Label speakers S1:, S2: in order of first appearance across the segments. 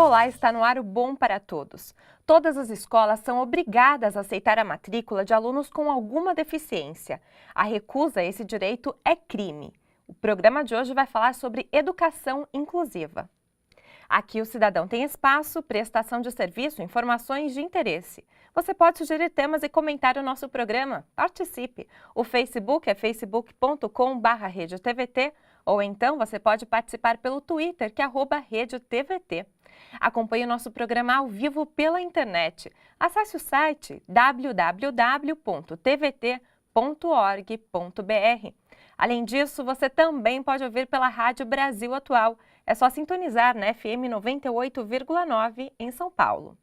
S1: Olá, está no ar o Bom para Todos. Todas as escolas são obrigadas a aceitar a matrícula de alunos com alguma deficiência. A recusa a esse direito é crime. O programa de hoje vai falar sobre educação inclusiva. Aqui o cidadão tem espaço, prestação de serviço, informações de interesse. Você pode sugerir temas e comentar o nosso programa. Participe! O Facebook é facebook.com/RedeTVT ou então você pode participar pelo Twitter, que é @RedeTVT. Acompanhe o nosso programa ao vivo pela internet. Acesse o site www.tvt.org.br. Além disso, você também pode ouvir pela Rádio Brasil Atual. É só sintonizar na FM 98,9 em São Paulo.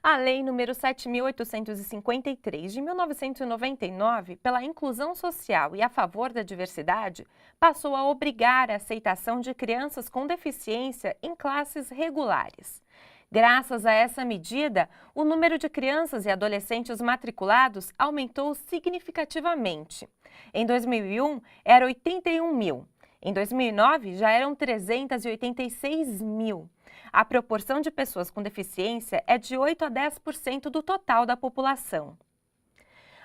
S1: A Lei nº 7.853 de 1999, pela inclusão social e a favor da diversidade, passou a obrigar a aceitação de crianças com deficiência em classes regulares. Graças a essa medida, o número de crianças e adolescentes matriculados aumentou significativamente. Em 2001, era 81 mil. Em 2009, já eram 386 mil. A proporção de pessoas com deficiência é de 8 a 10% do total da população.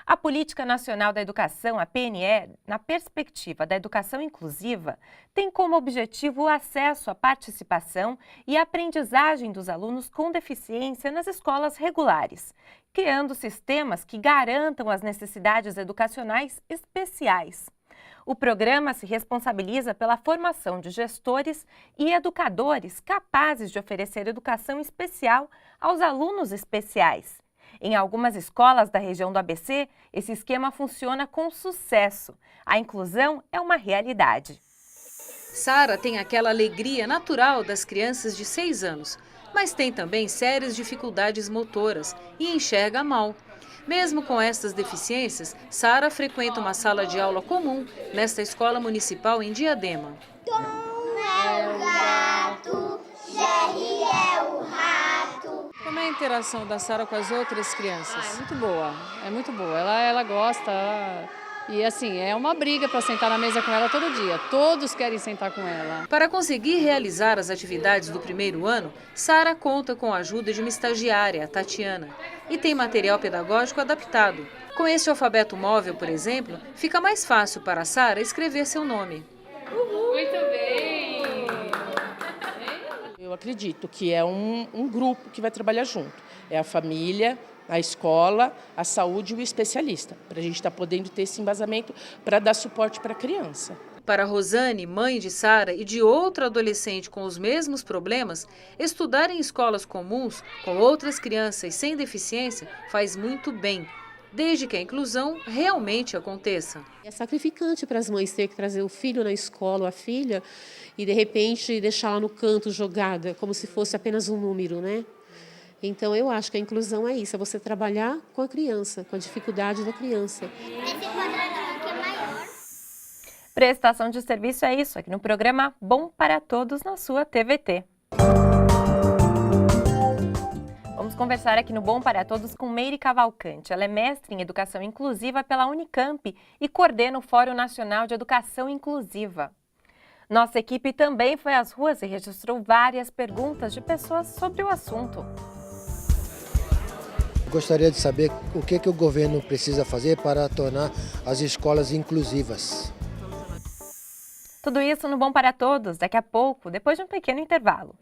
S1: A Política Nacional da Educação, a PNE, na perspectiva da educação inclusiva, tem como objetivo o acesso à participação e aprendizagem dos alunos com deficiência nas escolas regulares, criando sistemas que garantam as necessidades educacionais especiais. O programa se responsabiliza pela formação de gestores e educadores capazes de oferecer educação especial aos alunos especiais. Em algumas escolas da região do ABC, esse esquema funciona com sucesso. A inclusão é uma realidade.
S2: Sara tem aquela alegria natural das crianças de 6 anos, mas tem também sérias dificuldades motoras e enxerga mal. Mesmo com estas deficiências, Sara frequenta uma sala de aula comum nesta escola municipal em Diadema.
S3: Tom é o gato, Jerry é o rato.
S2: Como é a interação da Sara com as outras crianças?
S4: É muito boa, é muito boa. Ela gosta e assim, é uma briga para sentar na mesa com ela todo dia. Todos querem sentar com ela.
S2: Para conseguir realizar as atividades do primeiro ano, Sara conta com a ajuda de uma estagiária, a Tatiana, e tem material pedagógico adaptado. Com este alfabeto móvel, por exemplo, fica mais fácil para Sara escrever seu nome.
S4: Muito bem!
S5: Eu acredito que é um grupo que vai trabalhar junto. É a família, a escola, a saúde e o especialista, para a gente estar podendo ter esse embasamento para dar suporte para a criança.
S2: Para Rosane, mãe de Sara e de outra adolescente com os mesmos problemas, estudar em escolas comuns com outras crianças sem deficiência faz muito bem, desde que a inclusão realmente aconteça.
S6: É sacrificante para as mães ter que trazer o filho na escola ou a filha e, de repente, deixá-la no canto jogada, como se fosse apenas um número, né? Então, eu acho que a inclusão é isso, é você trabalhar com a criança, com a dificuldade da criança.
S3: Esse quadradão aqui é maior.
S1: Prestação de serviço é isso, aqui no programa Bom para Todos na sua TVT. Vamos conversar aqui no Bom para Todos com Meire Cavalcante. Ela é mestre em Educação Inclusiva pela Unicamp e coordena o Fórum Nacional de Educação Inclusiva. Nossa equipe também foi às ruas e registrou várias perguntas de pessoas sobre o assunto.
S7: Gostaria de saber o que o governo precisa fazer para tornar as escolas inclusivas.
S1: Tudo isso no Bom para Todos, daqui a pouco, depois de um pequeno intervalo.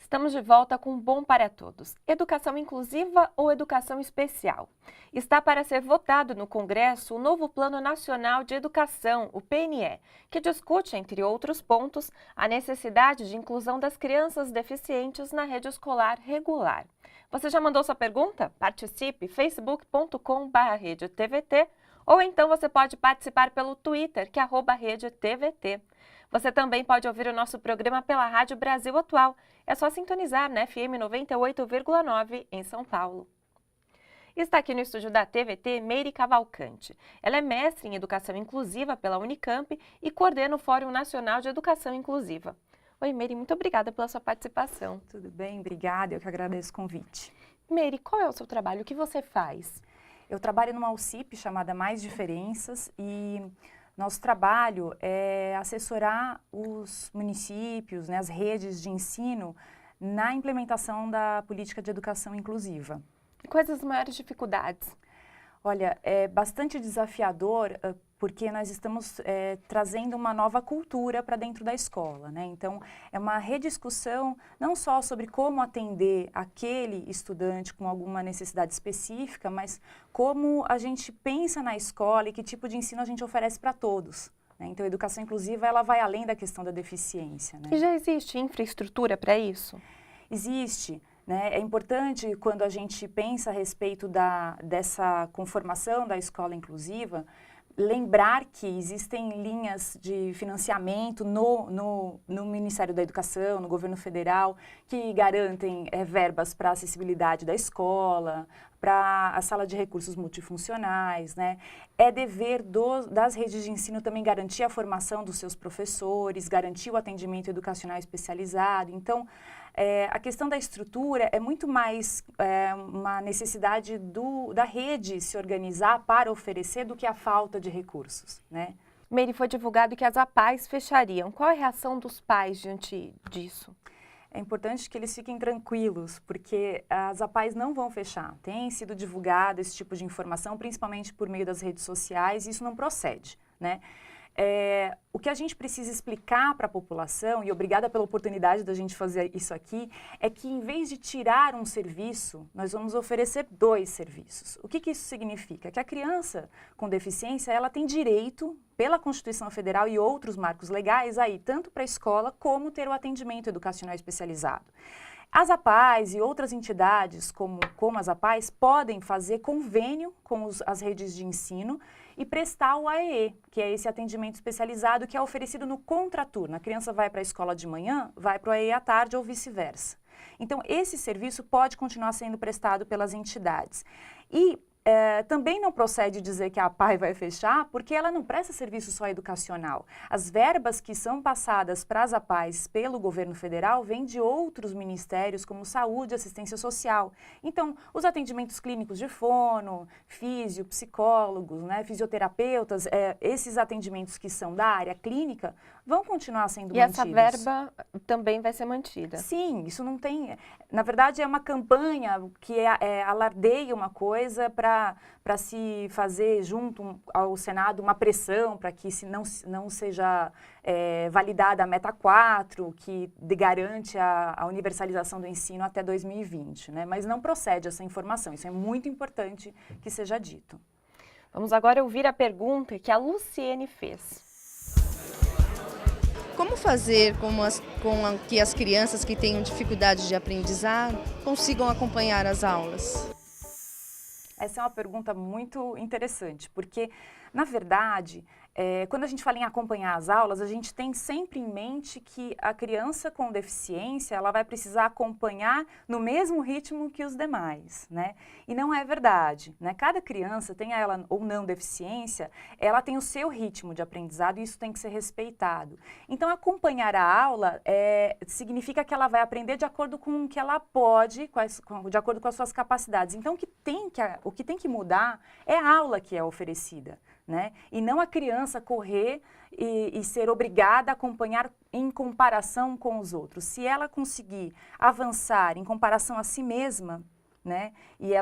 S1: Estamos de volta com Bom para Todos. Educação inclusiva ou educação especial? Está para ser votado no Congresso o novo Plano Nacional de Educação, o PNE, que discute, entre outros pontos, a necessidade de inclusão das crianças deficientes na rede escolar regular. Você já mandou sua pergunta? Participe facebook.com/RedeTVT ou então você pode participar pelo Twitter, que é @RedeTVT. Você também pode ouvir o nosso programa pela Rádio Brasil Atual. É só sintonizar na FM 98,9 em São Paulo. Está aqui no estúdio da TVT Meire Cavalcante. Ela é mestre em Educação Inclusiva pela Unicamp e coordena o Fórum Nacional de Educação Inclusiva. Oi, Meire, muito obrigada pela sua participação.
S8: Tudo bem, obrigada, eu que agradeço o convite.
S1: Meire, qual é o seu trabalho? O que você faz?
S8: Eu trabalho numa UCIP chamada Mais Diferenças e nosso trabalho é assessorar os municípios, né, as redes de ensino na implementação da política de educação inclusiva.
S1: Quais as maiores dificuldades?
S8: Olha, é bastante desafiador porque nós estamos trazendo uma nova cultura para dentro da escola, né? Então, é uma rediscussão não só sobre como atender aquele estudante com alguma necessidade específica, mas como a gente pensa na escola e que tipo de ensino a gente oferece para todos. Né? Então, a educação inclusiva, ela vai além da questão da deficiência, né?
S1: E já existe infraestrutura para isso?
S8: Existe. Né? É importante, quando a gente pensa a respeito dessa conformação da escola inclusiva, lembrar que existem linhas de financiamento no Ministério da Educação, no governo federal, que garantem verbas para a acessibilidade da escola, para a sala de recursos multifuncionais, né? É dever das redes de ensino também garantir a formação dos seus professores, garantir o atendimento educacional especializado. Então, a questão da estrutura é muito mais uma necessidade da rede se organizar para oferecer do que a falta de recursos, né?
S1: Meire, foi divulgado que as APAES fechariam. Qual é a reação dos pais diante disso?
S8: É importante que eles fiquem tranquilos, porque as APAES não vão fechar. Tem sido divulgado esse tipo de informação, principalmente por meio das redes sociais, e isso não procede, né? O que a gente precisa explicar para a população, e obrigada pela oportunidade da gente fazer isso aqui, é que em vez de tirar um serviço, nós vamos oferecer 2 serviços. O que isso significa? Que a criança com deficiência, ela tem direito, pela Constituição Federal e outros marcos legais, aí, tanto para a escola como ter o atendimento educacional especializado. As APAES e outras entidades, como as APAES, podem fazer convênio com as redes de ensino e prestar o AEE, que é esse atendimento especializado que é oferecido no contraturno. A criança vai para a escola de manhã, vai para o AEE à tarde ou vice-versa. Então, esse serviço pode continuar sendo prestado pelas entidades. E também não procede dizer que a APAE vai fechar, porque ela não presta serviço só educacional. As verbas que são passadas para as APAES pelo governo federal vêm de outros ministérios, como saúde e assistência social. Então, os atendimentos clínicos de fono, físio, psicólogos, né, fisioterapeutas, esses atendimentos que são da área clínica, vão continuar sendo mantidos.
S1: E essa verba também vai ser mantida?
S8: Sim, isso não tem... Na verdade, é uma campanha que alardeia uma coisa para se fazer junto ao Senado uma pressão para que não seja validada a meta 4, que garante a universalização do ensino até 2020, né? Mas não procede essa informação, isso é muito importante que seja dito.
S1: Vamos agora ouvir a pergunta que a Luciene fez.
S9: Como fazer que as crianças que tenham dificuldade de aprendizado consigam acompanhar as aulas?
S8: Essa é uma pergunta muito interessante, porque, na verdade, quando a gente fala em acompanhar as aulas, a gente tem sempre em mente que a criança com deficiência, ela vai precisar acompanhar no mesmo ritmo que os demais, né? E não é verdade, né? Cada criança, tenha ela ou não deficiência, ela tem o seu ritmo de aprendizado e isso tem que ser respeitado. Então, acompanhar a aula significa que ela vai aprender de acordo com o que ela pode, de acordo com as suas capacidades. Então, o que tem que mudar é a aula que é oferecida, né? E não a criança correr e ser obrigada a acompanhar em comparação com os outros. Se ela conseguir avançar em comparação a si mesma, né? E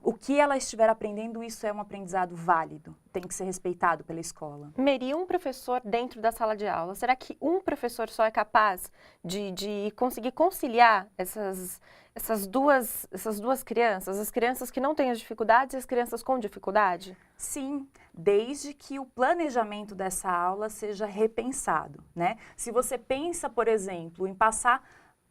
S8: o que ela estiver aprendendo, isso é um aprendizado válido, tem que ser respeitado pela escola.
S1: Meire, um professor dentro da sala de aula, será que um professor só é capaz de conseguir conciliar essas duas crianças, as crianças que não têm as dificuldades e as crianças com dificuldade?
S8: Sim, desde que o planejamento dessa aula seja repensado, né? Se você pensa, por exemplo, em passar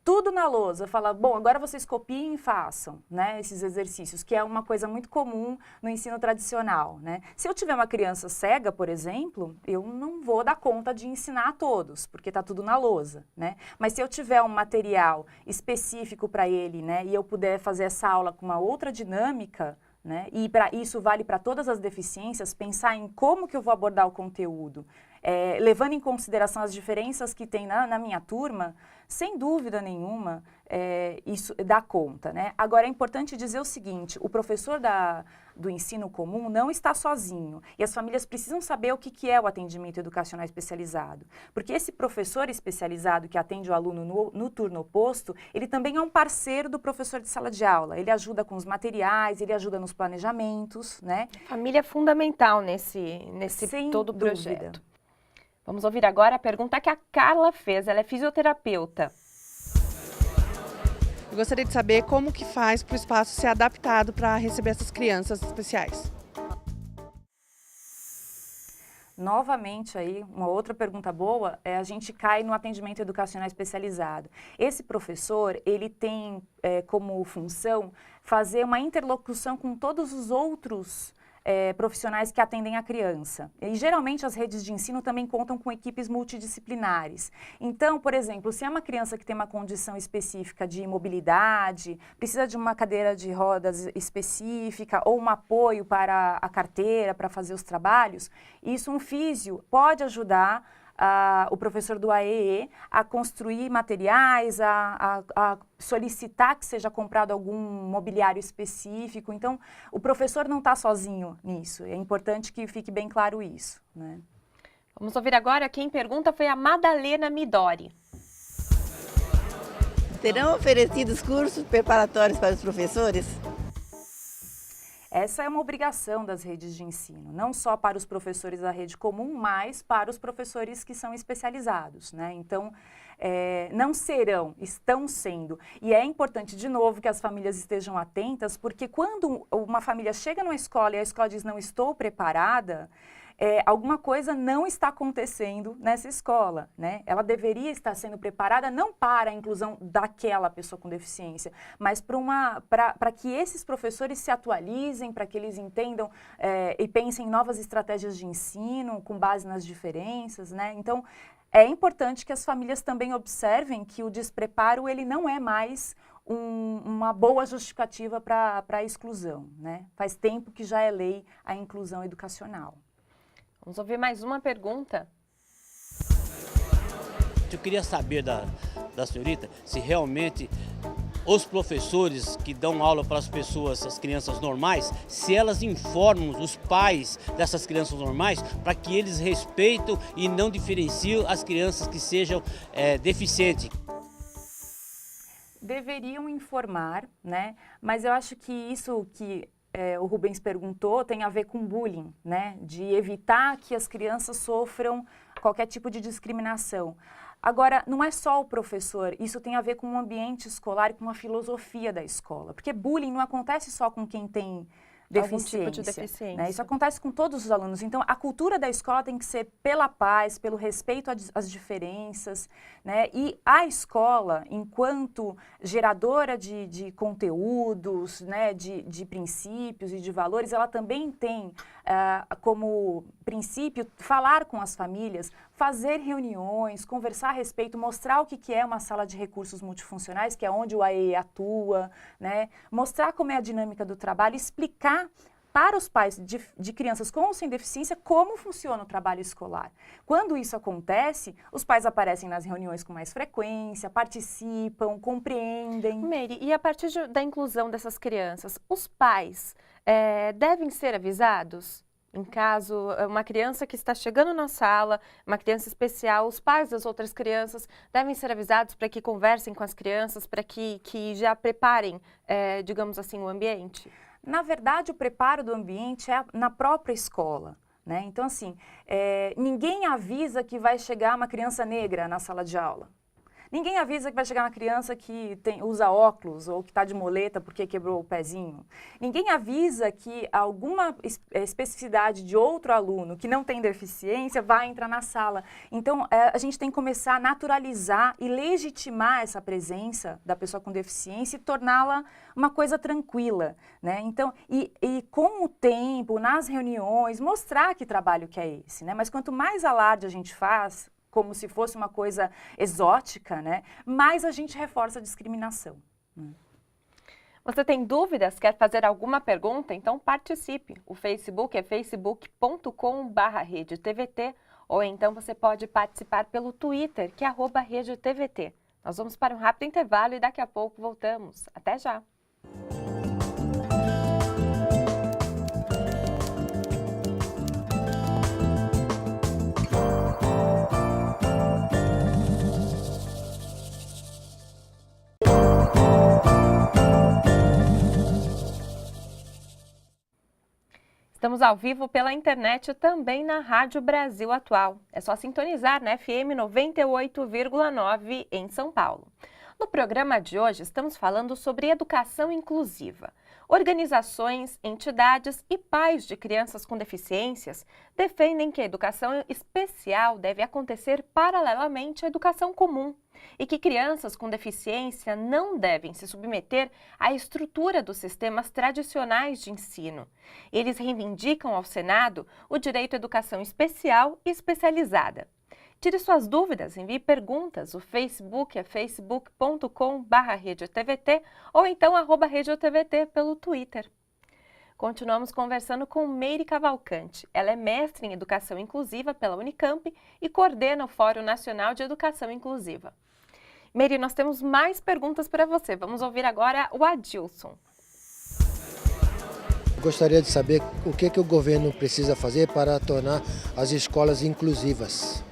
S8: tudo na lousa, fala, bom, agora vocês copiem e façam, né, esses exercícios, que é uma coisa muito comum no ensino tradicional, né. Se eu tiver uma criança cega, por exemplo, eu não vou dar conta de ensinar a todos, porque está tudo na lousa, né. Mas se eu tiver um material específico para ele, né, e eu puder fazer essa aula com uma outra dinâmica, né, e isso vale para todas as deficiências, pensar em como que eu vou abordar o conteúdo, levando em consideração as diferenças que tem na minha turma, sem dúvida nenhuma, isso dá conta, né? Agora, é importante dizer o seguinte, o professor do ensino comum não está sozinho e as famílias precisam saber o que é o atendimento educacional especializado, porque esse professor especializado que atende o aluno no turno oposto, ele também é um parceiro do professor de sala de aula, ele ajuda com os materiais, ele ajuda nos planejamentos, né?
S1: Família é fundamental nesse
S8: Sem
S1: todo o
S8: dúvida.
S1: projeto. Vamos ouvir agora a pergunta que a Carla fez, ela é fisioterapeuta.
S10: Eu gostaria de saber como que faz para o espaço ser adaptado para receber essas crianças especiais.
S8: Novamente aí, uma outra pergunta boa, a gente cai no atendimento educacional especializado. Esse professor, ele tem como função fazer uma interlocução com todos os outros profissionais que atendem a criança. E geralmente as redes de ensino também contam com equipes multidisciplinares. Então, por exemplo, se é uma criança que tem uma condição específica de mobilidade, precisa de uma cadeira de rodas específica ou um apoio para a carteira, para fazer os trabalhos, isso um físio pode ajudar o professor do AEE a construir materiais, a solicitar que seja comprado algum mobiliário específico. Então, o professor não está sozinho nisso. É importante que fique bem claro isso, né?
S1: Vamos ouvir agora, quem pergunta foi a Madalena Midori.
S11: Serão oferecidos cursos preparatórios para os professores?
S8: Essa é uma obrigação das redes de ensino, não só para os professores da rede comum, mas para os professores que são especializados, né? Então, não serão, estão sendo. E é importante, de novo, que as famílias estejam atentas, porque quando uma família chega numa escola e a escola diz não estou preparada, alguma coisa não está acontecendo nessa escola, né? Ela deveria estar sendo preparada não para a inclusão daquela pessoa com deficiência, mas para que esses professores se atualizem, para que eles entendam e pensem em novas estratégias de ensino com base nas diferenças, né? Então, é importante que as famílias também observem que o despreparo ele não é mais uma boa justificativa para a exclusão, né? Faz tempo que já é lei a inclusão educacional.
S1: Vamos ouvir mais uma pergunta.
S12: Eu queria saber da senhorita se realmente os professores que dão aula para as pessoas, as crianças normais, se elas informam os pais dessas crianças normais para que eles respeitem e não diferenciem as crianças que sejam deficientes.
S8: Deveriam informar, né? Mas eu acho que isso que o Rubens perguntou tem a ver com bullying, né? De evitar que as crianças sofram qualquer tipo de discriminação. Agora, não é só o professor, isso tem a ver com o ambiente escolar e com a filosofia da escola. Porque bullying não acontece só com quem tem deficiência.
S1: Algum tipo de deficiência.
S8: Né? Isso acontece com todos os alunos. Então, a cultura da escola tem que ser pela paz, pelo respeito às diferenças, né? E a escola, enquanto geradora de conteúdos, né? de princípios e de valores, ela também tem como princípio falar com as famílias, fazer reuniões, conversar a respeito, mostrar o que é uma sala de recursos multifuncionais, que é onde o AEE atua, né? Mostrar como é a dinâmica do trabalho, explicar para os pais de crianças com ou sem deficiência como funciona o trabalho escolar. Quando isso acontece, os pais aparecem nas reuniões com mais frequência, participam, compreendem.
S1: Mary, e a partir da inclusão dessas crianças, os pais devem ser avisados? Em caso, uma criança que está chegando na sala, uma criança especial, os pais das outras crianças devem ser avisados para que conversem com as crianças, para que já preparem, digamos assim, o ambiente?
S8: Na verdade, o preparo do ambiente é na própria escola, né? Então, assim, ninguém avisa que vai chegar uma criança negra na sala de aula. Ninguém avisa que vai chegar uma criança que usa óculos ou que está de muleta porque quebrou o pezinho. Ninguém avisa que alguma especificidade de outro aluno que não tem deficiência vai entrar na sala. Então, a gente tem que começar a naturalizar e legitimar essa presença da pessoa com deficiência e torná-la uma coisa tranquila, né? Então, e com o tempo, nas reuniões, mostrar que trabalho que é esse, né? Mas quanto mais alarde a gente faz, como se fosse uma coisa exótica, né? Mais a gente reforça a discriminação.
S1: Você tem dúvidas? Quer fazer alguma pergunta? Então participe. O Facebook é facebook.com/redetvt ou então você pode participar pelo Twitter, que é @redetvt. Nós vamos para um rápido intervalo e daqui a pouco voltamos. Até já! Estamos ao vivo pela internet e também na Rádio Brasil Atual. É só sintonizar na FM 98,9 em São Paulo. No programa de hoje estamos falando sobre educação inclusiva. Organizações, entidades e pais de crianças com deficiências defendem que a educação especial deve acontecer paralelamente à educação comum e que crianças com deficiência não devem se submeter à estrutura dos sistemas tradicionais de ensino. Eles reivindicam ao Senado o direito à educação especial e especializada. Tire suas dúvidas, envie perguntas. O Facebook é facebook.com/RedioTVT ou então @RedioTVT pelo Twitter. Continuamos conversando com Meire Cavalcante. Ela é mestre em Educação Inclusiva pela Unicamp e coordena o Fórum Nacional de Educação Inclusiva. Meire, nós temos mais perguntas para você. Vamos ouvir agora o Adilson.
S7: Gostaria de saber o que o governo precisa fazer para tornar as escolas inclusivas.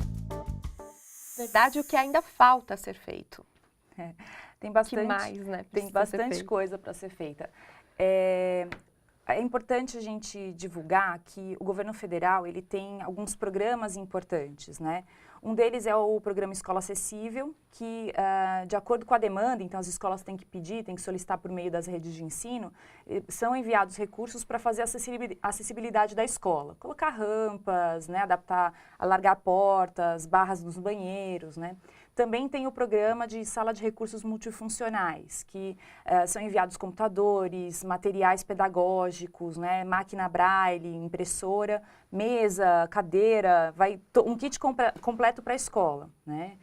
S1: Verdade, o que ainda falta ser feito.
S8: Tem bastante,
S1: que mais, né,
S8: tem bastante coisa para ser feita. É importante a gente divulgar que o governo federal ele tem alguns programas importantes, né? Um deles é o programa Escola Acessível, que, de acordo com a demanda, então as escolas têm que pedir, têm que solicitar por meio das redes de ensino, são enviados recursos para fazer a acessibilidade da escola. Colocar rampas, né, adaptar, alargar portas, barras nos banheiros, né? Também tem o programa de sala de recursos multifuncionais, que são enviados computadores, materiais pedagógicos, né, máquina braille, impressora, mesa, cadeira, um kit completo para a escola, né?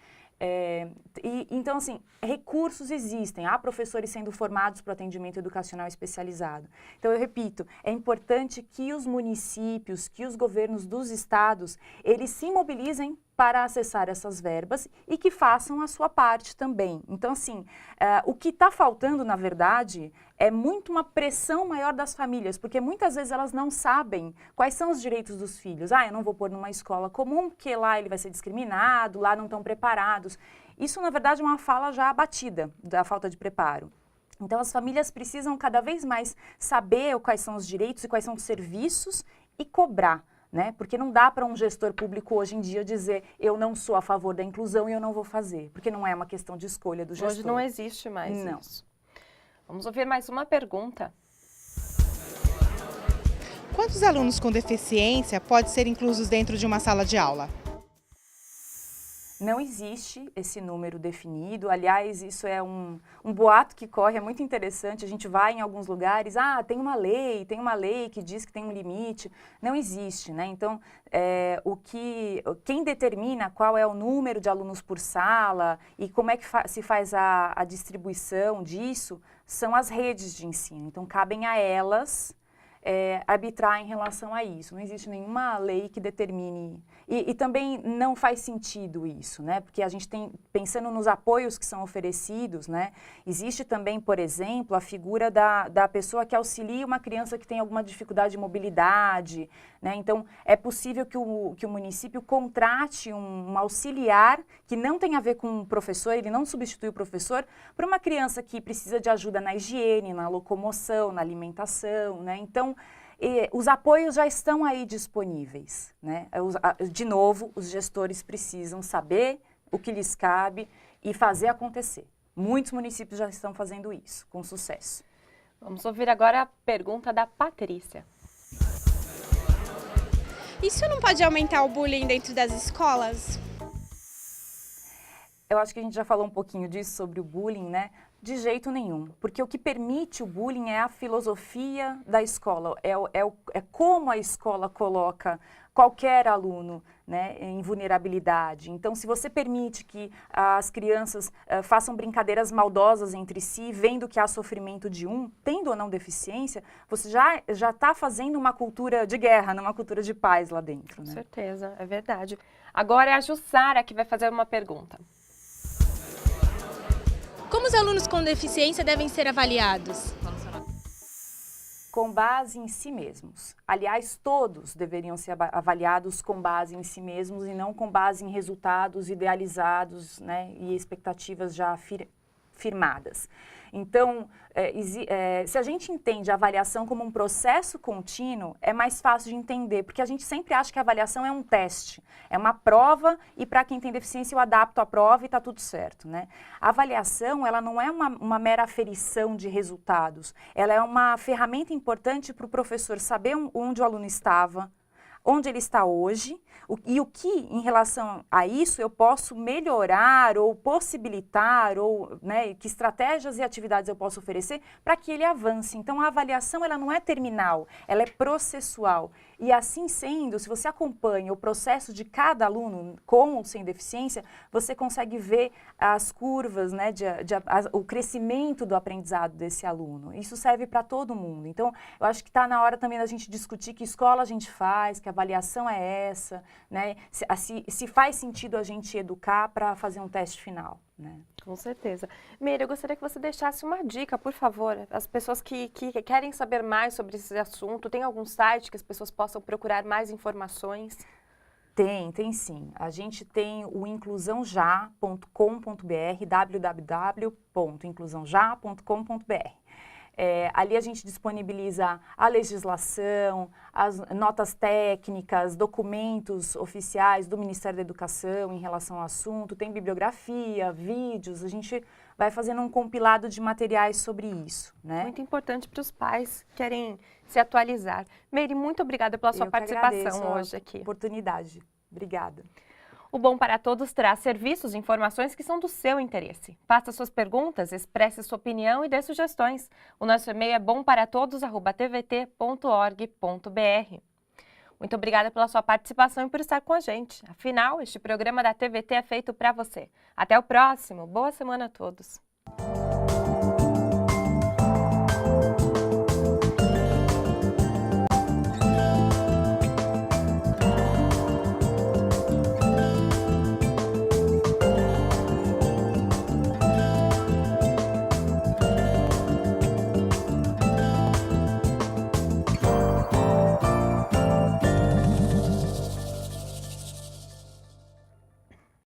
S8: Então, assim, recursos existem, há professores sendo formados para o atendimento educacional especializado. Então, eu repito, é importante que os municípios, que os governos dos estados, eles se mobilizem para acessar essas verbas e que façam a sua parte também. Então, assim, o que está faltando, na verdade, é muito uma pressão maior das famílias, porque muitas vezes elas não sabem quais são os direitos dos filhos. Eu não vou pôr numa escola comum, porque lá ele vai ser discriminado, lá não estão preparados. Isso, na verdade, é uma fala já abatida da falta de preparo. Então, as famílias precisam cada vez mais saber quais são os direitos e quais são os serviços e cobrar. Né? Porque não dá para um gestor público hoje em dia dizer eu não sou a favor da inclusão e eu não vou fazer, porque não é uma questão de escolha do gestor.
S1: Hoje não existe mais
S8: não.
S1: Isso. Vamos ouvir mais uma pergunta.
S10: Quantos alunos com deficiência podem ser inclusos dentro de uma sala de aula?
S8: Não existe esse número definido, aliás, isso é um boato que corre, é muito interessante, a gente vai em alguns lugares, tem uma lei que diz que tem um limite, não existe, né? Então, quem determina qual é o número de alunos por sala e como é que se faz a distribuição disso, são as redes de ensino, então cabem a elas arbitrar em relação a isso. Não existe nenhuma lei que determine. E também não faz sentido isso, né? Porque a gente tem, pensando nos apoios que são oferecidos, né? Existe também, por exemplo, a figura da pessoa que auxilia uma criança que tem alguma dificuldade de mobilidade, né? Então, é possível que o município contrate um auxiliar que não tem a ver com o professor, ele não substitui o professor, para uma criança que precisa de ajuda na higiene, na locomoção, na alimentação, né? Então, os apoios já estão aí disponíveis, né? De novo, os gestores precisam saber o que lhes cabe e fazer acontecer. Muitos municípios já estão fazendo isso, com sucesso.
S1: Vamos ouvir agora a pergunta da Patrícia.
S13: Isso não pode aumentar o bullying dentro das escolas?
S8: Eu acho que a gente já falou um pouquinho disso, sobre o bullying, né? De jeito nenhum, porque o que permite o bullying é a filosofia da escola, é como a escola coloca qualquer aluno, né, em vulnerabilidade. Então, se você permite que as crianças façam brincadeiras maldosas entre si, vendo que há sofrimento de tendo ou não deficiência, você já está fazendo uma cultura de guerra, não uma cultura de paz lá dentro. Né?
S1: Com certeza, é verdade. Agora é a Jussara que vai fazer uma pergunta.
S13: Como os alunos com deficiência devem ser avaliados?
S8: Com base em si mesmos. Aliás, todos deveriam ser avaliados com base em si mesmos e não com base em resultados idealizados, né, e expectativas já firmadas. Então, se a gente entende a avaliação como um processo contínuo, é mais fácil de entender, porque a gente sempre acha que a avaliação é um teste, é uma prova e para quem tem deficiência eu adapto a prova e está tudo certo, né? A avaliação, ela não é uma mera aferição de resultados, ela é uma ferramenta importante para o professor saber onde o aluno estava, onde ele está hoje, e o que, em relação a isso, eu posso melhorar ou possibilitar, ou, né, que estratégias e atividades eu posso oferecer para que ele avance. Então, a avaliação ela não é terminal, ela é processual. E assim sendo, se você acompanha o processo de cada aluno, com ou sem deficiência, você consegue ver as curvas, né, o crescimento do aprendizado desse aluno. Isso serve para todo mundo. Então, eu acho que está na hora também da gente discutir que escola a gente faz, que avaliação é essa, né? Se faz sentido a gente educar para fazer um teste final, né?
S1: Com certeza. Meire, eu gostaria que você deixasse uma dica, por favor. As pessoas que querem saber mais sobre esse assunto, tem algum site que as pessoas possam procurar mais informações?
S8: Tem sim. A gente tem o inclusãoja.com.br, www.inclusãoja.com.br. Ali a gente disponibiliza a legislação, as notas técnicas, documentos oficiais do Ministério da Educação em relação ao assunto, tem bibliografia, vídeos, a gente vai fazendo um compilado de materiais sobre isso, né?
S1: Muito importante para os pais que querem se atualizar. Meire, muito obrigada pela sua participação hoje aqui.
S8: Oportunidade. Obrigada.
S1: O Bom para Todos traz serviços e informações que são do seu interesse. Faça suas perguntas, expresse sua opinião e dê sugestões. O nosso e-mail é bomparatodos@tvt.org.br. Muito obrigada pela sua participação e por estar com a gente. Afinal, este programa da TVT é feito para você. Até o próximo. Boa semana a todos.